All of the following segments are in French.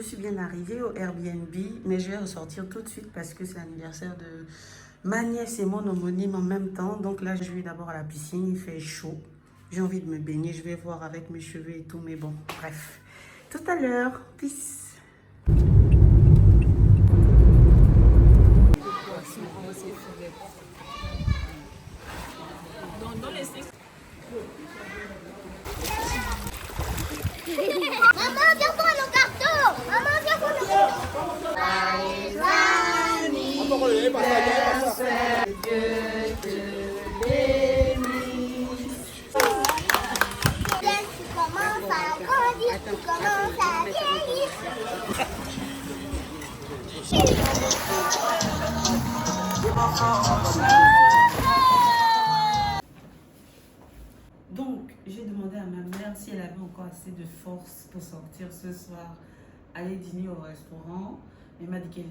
Je suis bien arrivée au Airbnb, mais je vais ressortir tout de suite parce que c'est l'anniversaire de ma nièce et mon homonyme en même temps. Donc là, je vais d'abord à la piscine, il fait chaud. J'ai envie de me baigner, je vais voir avec mes cheveux et tout, mais bon, bref. Tout à l'heure, peace. Maman, viens prendre le carton. Maman, viens prendre le carton. Dieu te bénisse. Tu commences à grandir, tu commences à vieillir. Donc, j'ai demandé à ma mère si elle avait encore assez de force pour sortir ce soir, aller dîner au restaurant. Elle m'a dit qu'elle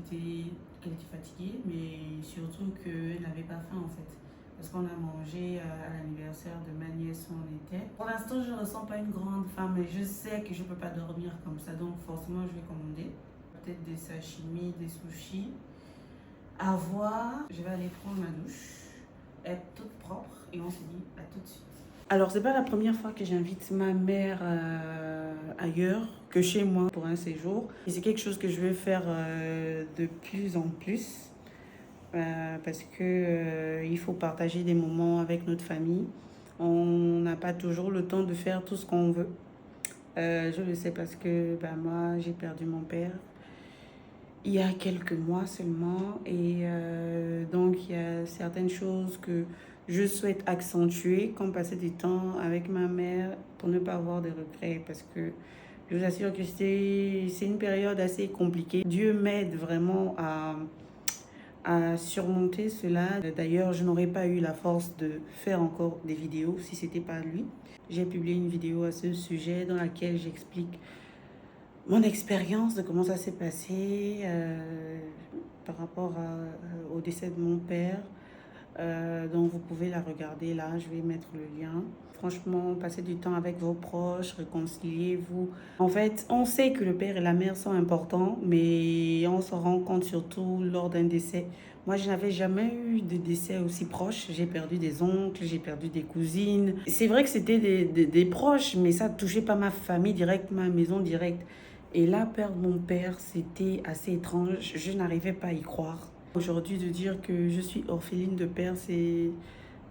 était fatiguée, mais surtout qu'elle n'avait pas faim en fait. Parce qu'on a mangé à l'anniversaire de ma nièce où on était. Pour l'instant, je ne ressens pas une grande faim, mais je sais que je ne peux pas dormir comme ça. Donc, forcément, je vais commander. Peut-être des sashimi, des sushis. À voir. Je vais aller prendre ma douche, être toute propre et on se dit à tout de suite. Alors, c'est pas la première fois que j'invite ma mère ailleurs que chez moi pour un séjour. Et c'est quelque chose que je vais faire de plus en plus parce que il faut partager des moments avec notre famille. On n'a pas toujours le temps de faire tout ce qu'on veut. Je le sais parce que moi, j'ai perdu mon père il y a quelques mois seulement. Et donc, il y a certaines choses que je souhaite accentuer, comme passer du temps avec ma mère pour ne pas avoir de regrets. Parce que je vous assure que c'est une période assez compliquée. Dieu m'aide vraiment à surmonter cela. D'ailleurs, je n'aurais pas eu la force de faire encore des vidéos si ce n'était pas lui. J'ai publié une vidéo à ce sujet dans laquelle j'explique mon expérience de comment ça s'est passé par rapport au décès de mon père. Donc vous pouvez la regarder là, je vais mettre le lien. Franchement, passez du temps avec vos proches, réconciliez-vous. En fait, on sait que le père et la mère sont importants, mais on se rend compte surtout lors d'un décès. Moi, je n'avais jamais eu de décès aussi proche. J'ai perdu des oncles, j'ai perdu des cousines. C'est vrai que c'était des proches, mais ça ne touchait pas ma famille directe, ma maison directe. Et là, perdre mon père, c'était assez étrange. Je n'arrivais pas à y croire. Aujourd'hui, de dire que je suis orpheline de père,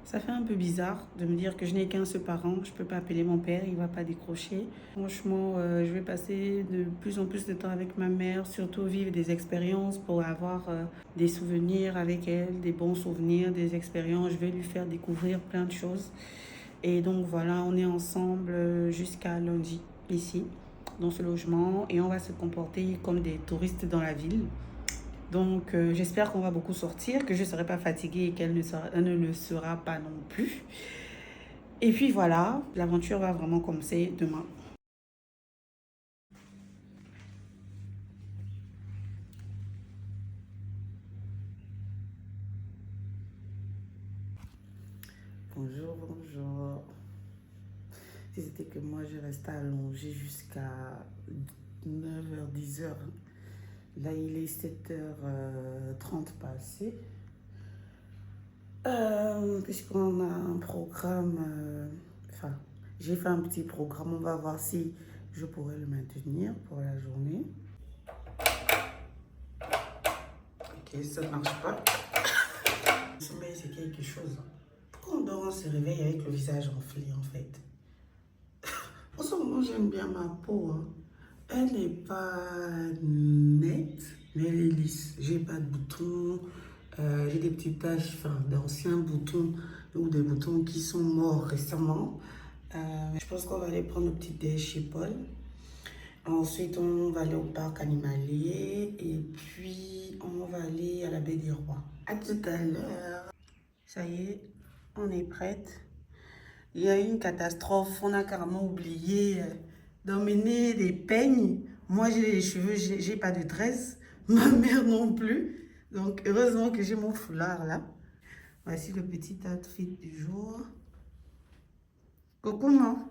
ça fait un peu bizarre de me dire que je n'ai qu'un seul parent. Je ne peux pas appeler mon père, il ne va pas décrocher. Franchement, je vais passer de plus en plus de temps avec ma mère, surtout vivre des expériences pour avoir des souvenirs avec elle, des bons souvenirs, des expériences. Je vais lui faire découvrir plein de choses. Et donc voilà, on est ensemble jusqu'à lundi, ici, dans ce logement. Et on va se comporter comme des touristes dans la ville. Donc, j'espère qu'on va beaucoup sortir, que je ne serai pas fatiguée et qu'elle ne le sera pas non plus. Et puis voilà, l'aventure va vraiment commencer demain. Bonjour, bonjour. Si c'était que moi, je restais allongée jusqu'à 9h, 10h. Là, il est 7h30 passé. Puisqu'on a un programme, j'ai fait un petit programme, on va voir si je pourrais le maintenir pour la journée. Ok, ça ne marche pas. Le sommeil, c'est quelque chose. Pourquoi on dort, on se réveille avec le visage enflé en fait? En ce moment, j'aime bien ma peau. Hein. Elle n'est pas nette, mais elle est lisse. J'ai pas de boutons. J'ai des petites taches, d'anciens boutons ou des boutons qui sont morts récemment. Je pense qu'on va aller prendre une petite déj chez Paul. Ensuite, on va aller au parc animalier et puis on va aller à la baie des Rois. À tout à l'heure. Ça y est, on est prête. Il y a eu une catastrophe. On a carrément oublié d'emmener des peignes. Moi, j'ai les cheveux, j'ai pas de tresse. Ma mère non plus. Donc, heureusement que j'ai mon foulard là. Voici le petit outfit du jour. Coucou, maman.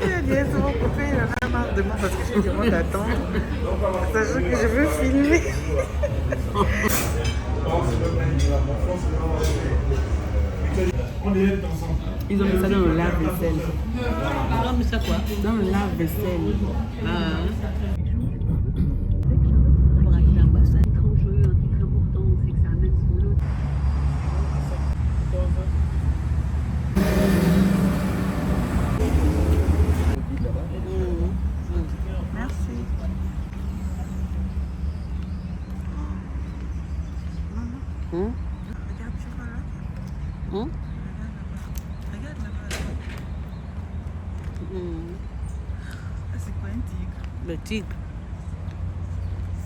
Il a dit à son copain, il en a marre de moi parce que je lui demande d'attendre. Sachant que je veux filmer. Ils ont mis ça dans le lave-vaisselle. Ils ont mis ça quoi? Dans le lave-vaisselle. Pour aller à l'ambassade. L'étranger, un titre important, c'est que ça amène son lot. Merci. Regarde, tu vois là. Regarde là-bas. Ah, c'est quoi un tigre? Le tigre.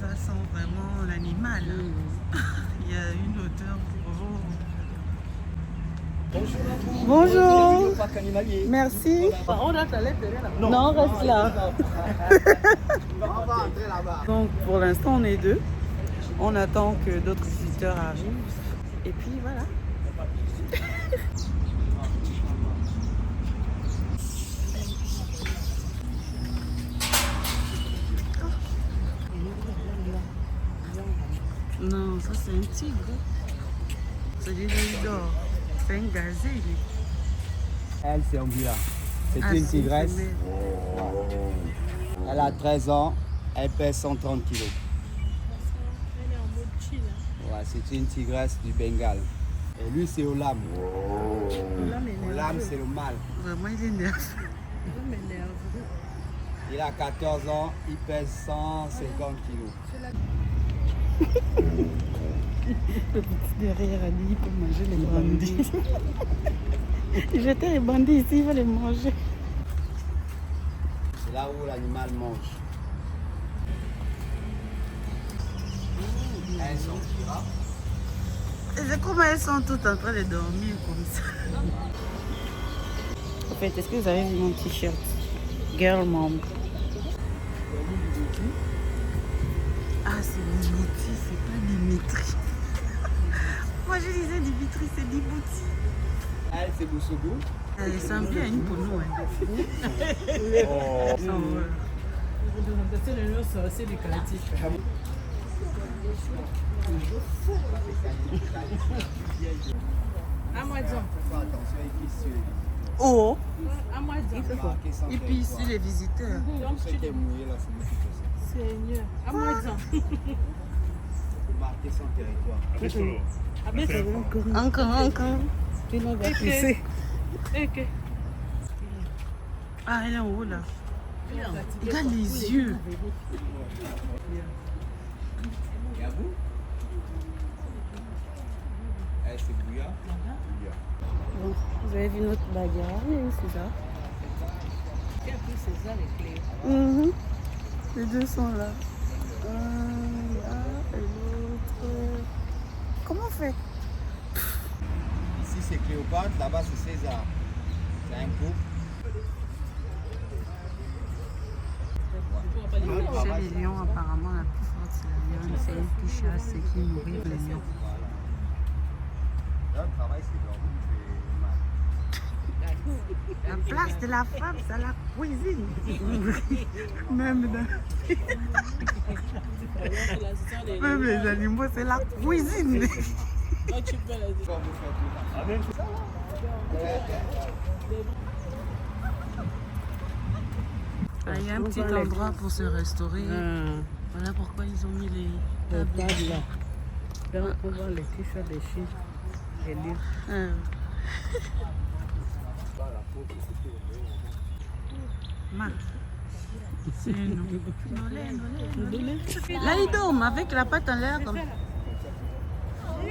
Ça sent vraiment l'animal. Hein. Il y a une odeur. Bonjour. Merci. On a ta lettre là. Non, reste là. Donc pour l'instant on est deux. On attend que d'autres visiteurs arrivent. Et puis voilà. Non, ça c'est un tigre. C'est du dehors. C'est un gazé. lui. Elle, c'est Anguilla. C'est Ah, une si, tigresse. c'est belle. Elle a 13 ans. Elle pèse 130 kilos. Elle est en mode chill. Hein. Ouais, c'est une tigresse du Bengale. Et lui, c'est Olam. L'homme est Olam, nerveux. c'est le mâle. Vraiment, il est nerveux. L'homme est nerveux. Il a 14 ans. Il pèse 150 kilos. Le petit derrière a dit il peut manger les bandits. Jeter les bandits ici, il va les manger. C'est là où l'animal mange. Elles sont girafes. Et c'est comment elles sont toutes en train de dormir comme ça. En fait, est-ce que vous avez vu mon t-shirt? Girl mom. Ah, c'est Dimitri, c'est pas Dimitri. Moi je disais Dimitri, c'est Dibouti. Elle, c'est Boussougou. Elle ressemble à une pono. Oh. C'est le nom sorcier du quartier. À moi disons. Fais attention, il pisse sur les Oh, À moi disons. visiteurs. et puis ici les visiteurs. Donc Ce tu qui est mouillé là, c'est moi qui fais ça. Seigneur. À moi disons. Faut marquer son territoire. Encore. Tu n'as pas poussé. Ok. Ah, elle est en haut là. Regarde les yeux. Yabou. Elle, c'est Bouya. Bon, vous avez vu notre bagarre, c'est ça. Quel plus c'est ça les clés? Les deux sont là. Un là et l'autre. Comment on fait? Ici, c'est Cléopâtre. Là-bas, c'est César. C'est un couple. Chez les lions, apparemment, la plus forte, c'est la lionne. C'est elle qui chasse et qui nourrit les lions. Là, le travail, c'est dormir, La place de la femme, c'est la cuisine. Même, même les animaux, c'est la cuisine. Tu peux la dire. Ah, il y a un petit endroit pour se restaurer. Voilà pourquoi ils ont mis les tables. Là, on peut voir les t-shirts des chiens. Les livres. Ma. C'est nous. Là, ils dorment avec la patte en l'air comme. Oh.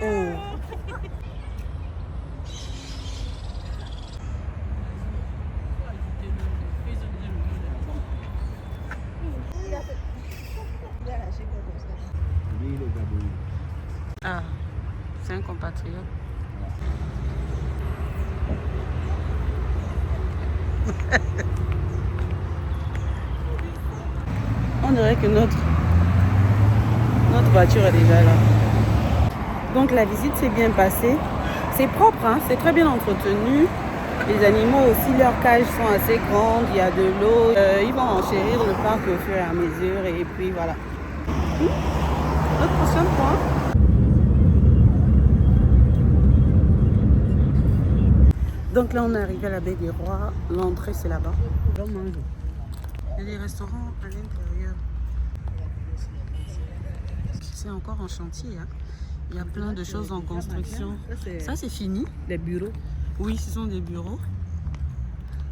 Lui, il est Gabonais. Ah, c'est un compatriote. On On dirait que notre voiture est déjà là. Donc la visite s'est bien passée. C'est propre, hein, c'est très bien entretenu. Les animaux aussi, leurs cages sont assez grandes, il y a de l'eau. Ils vont enchérir le parc au fur et à mesure et puis voilà. Notre prochain point. Donc là on est arrivé à la baie des Rois. L'entrée c'est là-bas. Il y a des restaurants à l'intérieur. C'est encore en chantier, hein. Il y a plein de choses en construction. Ça c'est fini. Les bureaux. Oui, ce sont des bureaux.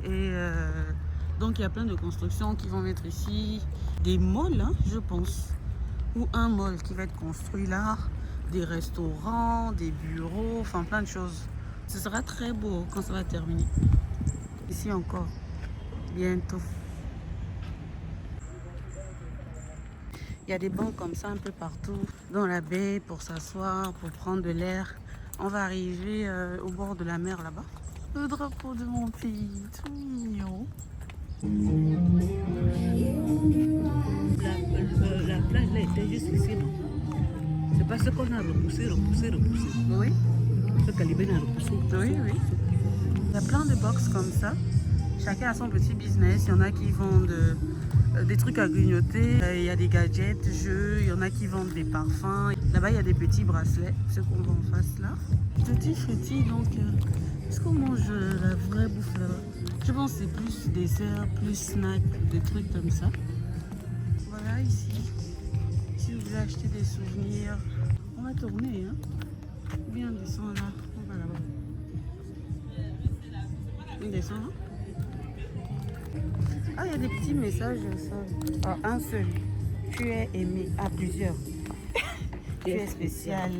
Et donc il y a plein de constructions qui vont mettre ici. Des malls, hein, je pense. Ou un mall qui va être construit là. Des restaurants, des bureaux, enfin plein de choses. Ce sera très beau quand ça va terminer. Ici encore, bientôt. Il y a des bancs comme ça un peu partout dans la baie pour s'asseoir, pour prendre de l'air. On va arriver au bord de la mer là-bas. Le drapeau de mon pays, tout mignon. La plage là était juste ici, non? C'est parce qu'on a repoussé. Oui, Ce Calibène a repoussé. oui. Il y a plein de box comme ça. Chacun a son petit business. Il y en a qui vendent des trucs à grignoter. Il y a des gadgets, jeux. Il y en a qui vendent des parfums. Là-bas, il y a des petits bracelets. Ce qu'on voit en face là. Petit frutti, donc est-ce qu'on mange la vraie bouffe là-bas? Je pense que c'est plus dessert, plus snack, des trucs comme ça. Voilà ici. Si vous voulez acheter des souvenirs, on va tourner, hein. Ou bien on descend là, on va là-bas. On descend là. Ah, il y a des petits messages ça. Ah, un seul. Tu es aimé. Ah, plusieurs. Tu es spécial.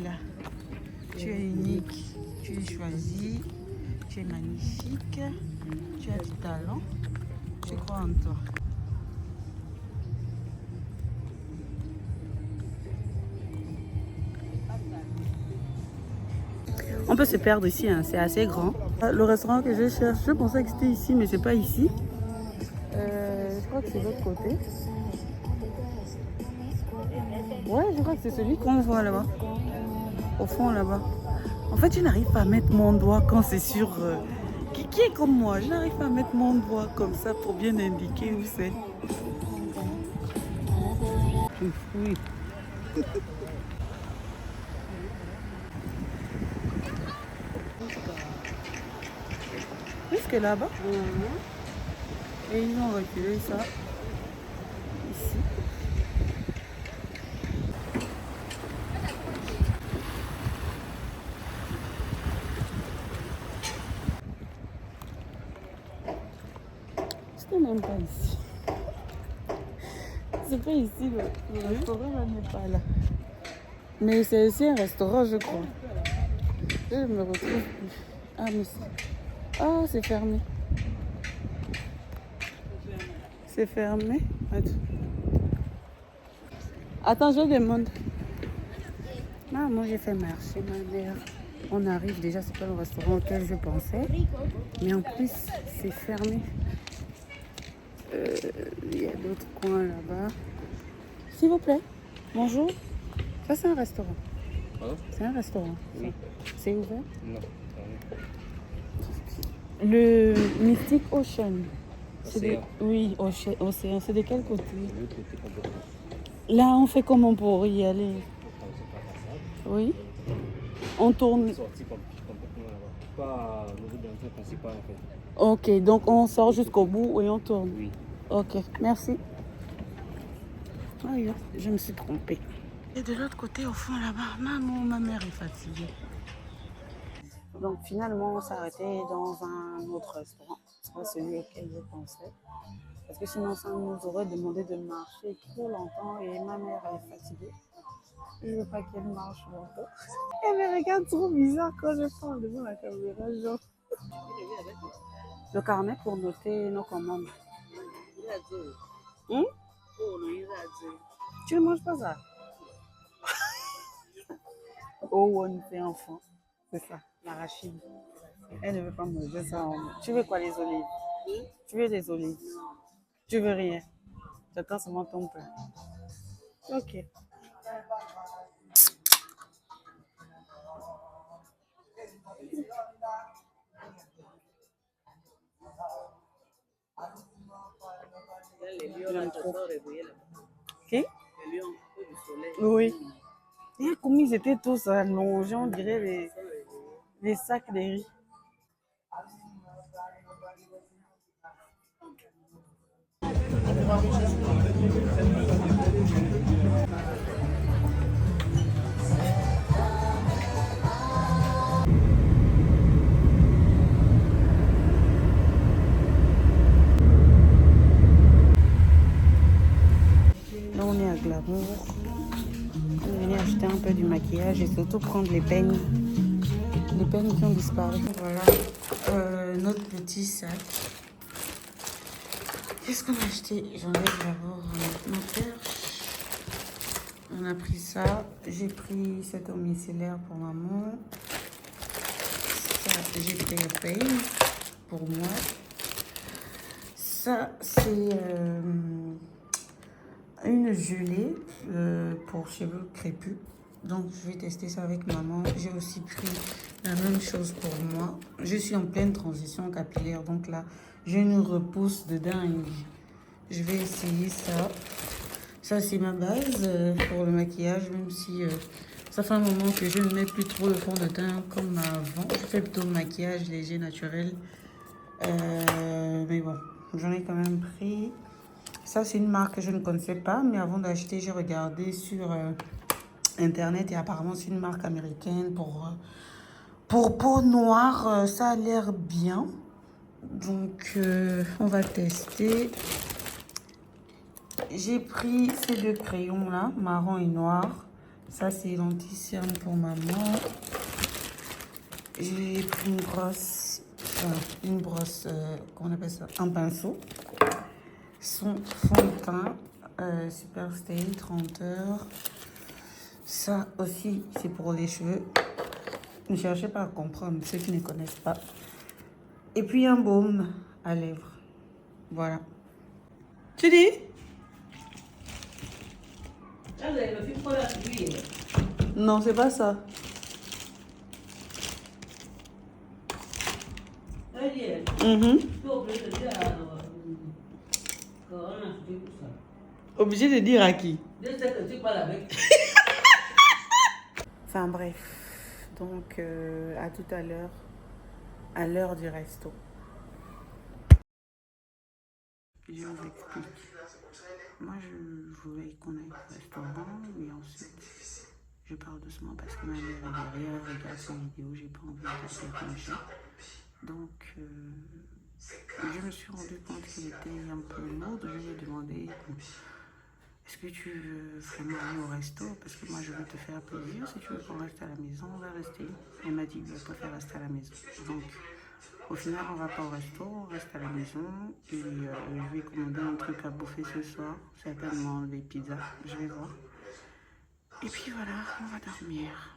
Tu es unique. Tu es choisi. Tu es magnifique. Tu as du talent. Je crois en toi. On peut se perdre ici, hein. C'est assez grand. Le restaurant que je cherche, je pensais que c'était ici, mais c'est pas ici. Je crois que c'est de l'autre côté. Ouais, je crois que c'est celui qu'on voit là-bas. Au fond là-bas. En fait, je n'arrive pas à mettre mon doigt quand c'est sur... Qui est comme moi? Je n'arrive pas à mettre mon doigt comme ça pour bien indiquer où c'est. Oui. Plus que là-bas. Et ils ont reculé ça. Ici. C'était même pas ici. C'est pas ici, le restaurant là n'est pas là. Mais c'est aussi un restaurant, je crois. Je me retrouve plus. Ah, mais c'est... Ah, c'est fermé. C'est fermé. Attends, je demande. Maman, j'ai fait marcher ma mère. On arrive déjà, c'est pas le restaurant auquel je pensais. Mais en plus, c'est fermé. Il y a d'autres coins là-bas. S'il vous plaît, bonjour. Ça, c'est un restaurant. Pardon? C'est un restaurant. Oui. C'est ouvert? Non. Le Mystic Ocean. Océan. Oui, Océan. C'est de quel côté? Le côté complètement. Là, on fait comment pour y aller? Oui. On tourne. Sorti complètement là-bas. Pas au niveau de l'entrée principale en fait. Ok, donc on sort jusqu'au bout et on tourne. Oui. Ok, merci. Ah, je me suis trompée. Et de l'autre côté, au fond là-bas, maman, ma mère est fatiguée. Donc finalement, on s'est arrêté dans un autre restaurant. C'est pas celui auquel je pensais. Parce que sinon, ça nous aurait demandé de marcher trop longtemps et ma mère elle est fatiguée. Je veux pas qu'elle marche longtemps. Elle me regarde trop bizarre quand je parle devant la caméra, genre. Le carnet pour noter nos commandes. Tu ne manges pas ça? Oh, on était enfant. C'est ça, l'arachide. Elle ne veut pas manger ça. Tu veux quoi, les olives? Tu veux des olives? Tu veux rien? J'attends seulement ton plat. Ok. J'aime trop. Ok? Oui. Et comment ils étaient tous allongés, on dirait les sacs de riz. Là, on est à Glamour. On est venu acheter un peu du maquillage et surtout prendre les peignes. Les peignes qui ont disparu. Voilà notre petit sac. Qu'est-ce qu'on a acheté? J'enlève d'abord ma perche. On a pris ça. J'ai pris cet eau micellaire pour maman. Ça, j'ai pris le peigne pour moi. Ça, c'est une gelée pour cheveux crépus. Donc, je vais tester ça avec maman. J'ai aussi pris la même chose pour moi. Je suis en pleine transition capillaire. Donc là, j'ai une repousse de dingue. Je vais essayer ça. Ça, c'est ma base pour le maquillage. Même si ça fait un moment que je ne mets plus trop le fond de teint comme avant. Je fais plutôt le maquillage léger, naturel. Mais bon, j'en ai quand même pris. Ça, c'est une marque que je ne connaissais pas. Mais avant d'acheter, j'ai regardé sur Internet. Et apparemment, c'est une marque américaine pour peau noire. Ça a l'air bien. Donc, on va tester. J'ai pris ces deux crayons-là, marron et noir. Ça, c'est l'anti-cerne pour maman. J'ai pris une brosse, comment on appelle ça? Un pinceau. Son fond de teint, Super Stay, 30 heures. Ça aussi, c'est pour les cheveux. Ne cherchez pas à comprendre, ceux qui ne connaissent pas. Et puis un baume à lèvres. Voilà. Tu dis? Non, c'est pas ça. Obligé de dire à qui? Enfin bref. Donc à tout à l'heure du resto. Je vous explique. Moi, je voulais qu'on aille au restaurant, mais ensuite, je parle doucement parce que ma mère est derrière, regarde ces vidéos, j'ai pas envie de la déranger. Donc, je me suis rendu compte qu'elle était un peu lourde. Je lui ai demandé, est-ce que tu veux vraiment aller au resto? Parce que moi, je veux te faire plaisir. Si tu veux qu'on reste à la maison, on va rester. Elle m'a dit, je préfère rester à la maison. Donc, au final, on va pas au resto, on reste à la maison. Et je vais commander un truc à bouffer ce soir. Certainement des pizzas, je vais voir. Et puis voilà, on va dormir.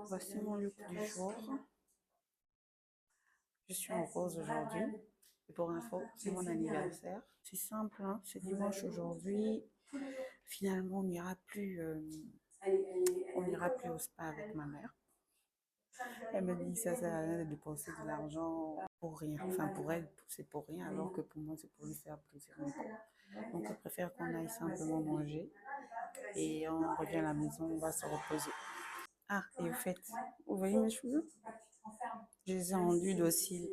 Voici mon look du jour. Je suis en rose aujourd'hui. Et pour info, c'est mon anniversaire. C'est simple, hein? C'est dimanche aujourd'hui. Finalement, on n'ira plus au spa avec ma mère. Elle me dit ça sert à rien de dépenser de l'argent pour rien. Enfin, pour elle, c'est pour rien, alors que pour moi, c'est pour lui faire plaisir. Donc, je préfère qu'on aille simplement manger et on revient à la maison, on va se reposer. Ah, et au fait, vous voyez mes cheveux? Je les ai rendus dociles,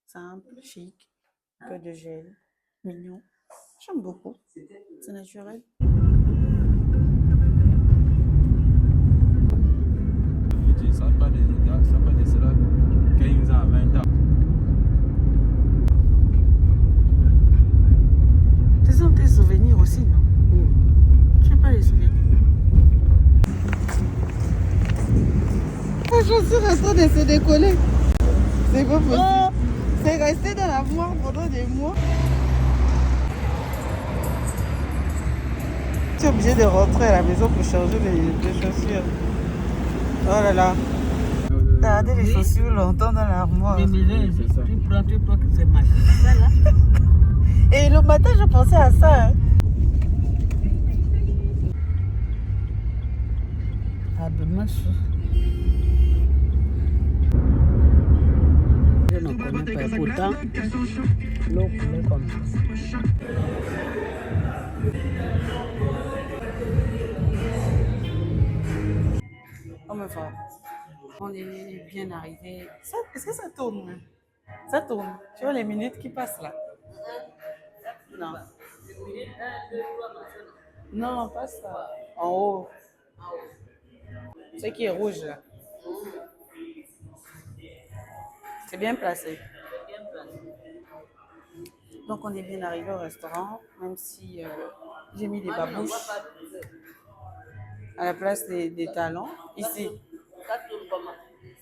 simples, chic, un peu de gel, mignon. J'aime beaucoup, c'est naturel. Ça pas de cela 15 ans, 20 ans. Ce sont tes souvenirs aussi, non? Tu n'as pas les souvenirs? La chaussure est en train de se décoller. C'est pas possible. Oh, c'est resté dans la moire pendant des mois. Tu es obligé de rentrer à la maison pour changer les chaussures. Oh là là. T'as gardé les chaussures longtemps dans l'armoire. Mais là, c'est ça. tu prends que c'est mal. Ça là. Et le matin, je pensais à ça. Hein. Ah, ben, moi, je ne connais pas. Pourtant, l'eau coulait comme ça. Oh, mais enfin, on est bien arrivé. Est-ce que ça tourne? Ça tourne. Tu vois les minutes qui passent là? Non. Non, pas ça. En haut. Ce qui est rouge là. C'est bien placé. Donc on est bien arrivé au restaurant, même si j'ai mis des babouches à la place des talons. Ici,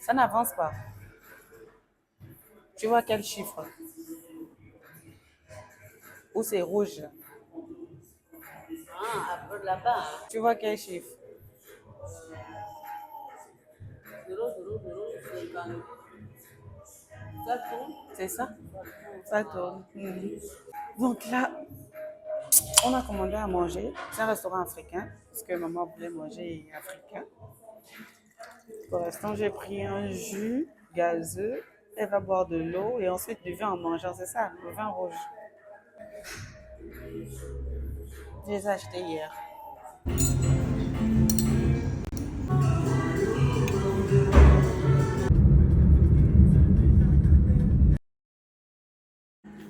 ça n'avance pas. Tu vois quel chiffre? Ou c'est rouge? Ah, après là-bas, Tu vois quel chiffre? 0, 0, 0, 50. Ça tourne. C'est ça? Ça tourne. Mhm. Donc là, on a commandé à manger. C'est un restaurant africain, parce que maman voulait manger africain. Pour l'instant, j'ai pris un jus gazeux. Elle va boire de l'eau et ensuite du vin en mangeant. C'est ça, le vin rouge. Je les ai achetés hier.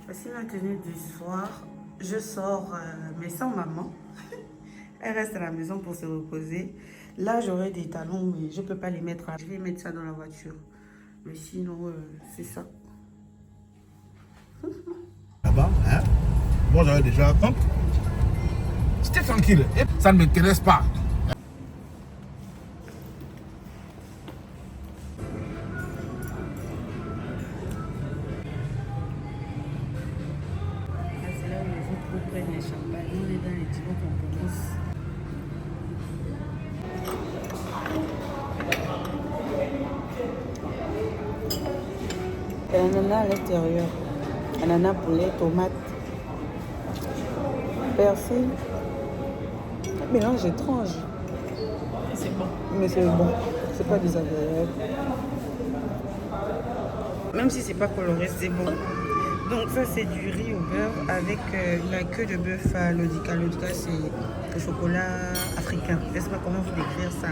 Voici ma tenue du soir. Je sors, mais sans maman. Elle reste à la maison pour se reposer. Là, j'aurai des talons, mais je ne peux pas les mettre. Je vais mettre ça dans la voiture. Mais sinon, c'est ça. Là-bas, hein? Moi, j'avais déjà attendre. C'était tranquille. Et ça ne m'intéresse pas. C'est là où les autres prennent les champagnes. On est dans les tuyaux qu'on commence. Et l'ananas à l'intérieur. Ananas, poulet, tomate, persil. Un mélange étrange. C'est bon. Mais c'est bon. C'est pas désagréable. Même si c'est pas coloré, c'est bon. Donc ça c'est du riz au beurre avec la queue de bœuf à l'odica. L'odica c'est le chocolat africain. Je ne sais pas comment vous décrire ça.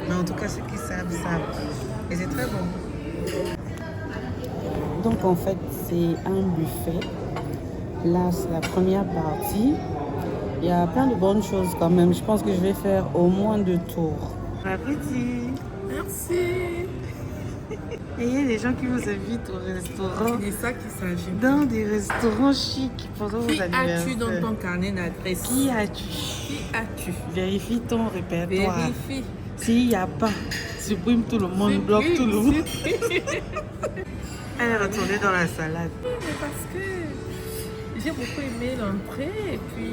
Mais en tout cas ceux qui savent, savent. Et c'est très bon. Donc en fait c'est un buffet. Là c'est la première partie. Il y a plein de bonnes choses quand même. Je pense que je vais faire au moins 2 tours. Bon appétit. Merci. Et il y a des gens qui vous invitent au restaurant. C'est ça qui s'agit. Dans des restaurants chics pendant vos Qui anniversaires. as-tu dans ton carnet d'adresse? Qui as-tu? Qui as-tu? Vérifie ton répertoire. Vérifie. S'il n'y a pas, supprime tout le monde, bloque tout le monde. Elle est retournée dans la salade. Mais parce que j'ai beaucoup aimé l'entrée et puis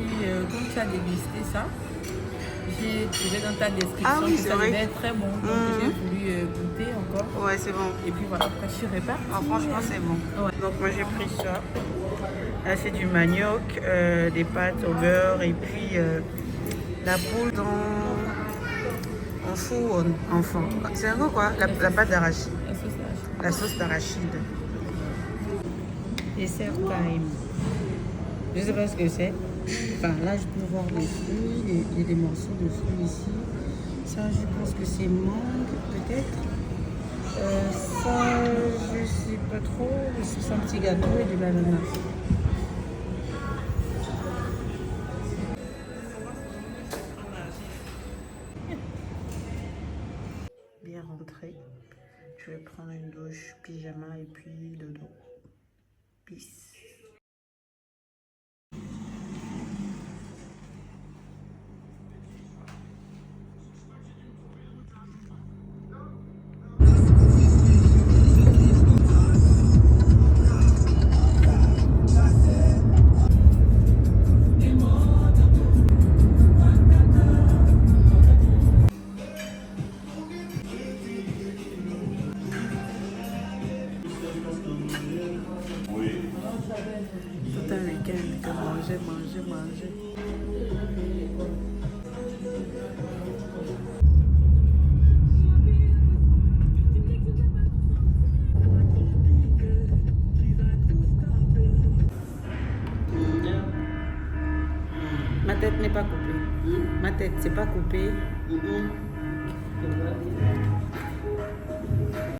quand tu as dégusté ça, j'ai trouvé dans ta description oui, que c'est ça vrai. devait être très bon. Donc j'ai voulu goûter encore. Ouais, c'est bon. Et puis voilà, après je suis repartie. Ah, franchement, c'est bon. Ouais. Donc moi, j'ai pris ça. Là, c'est du manioc, des pâtes au beurre et puis la poule en fou enfant. C'est encore quoi? La pâte d'arachide. La sauce d'arachide. Dessert time. Je sais pas ce que c'est. Enfin, là, je peux voir des fruits. Il y a des morceaux de fruits ici. Ça, je pense que c'est mangue, peut-être. Ça, je sais pas trop. C'est un petit gâteau et de l'ananas. Bien rentré. Je vais prendre une douche, pyjama et puis dodo. Peace. Tout un week-end que manger. Ma tête n'est pas coupée. Ma tête, c'est pas coupé.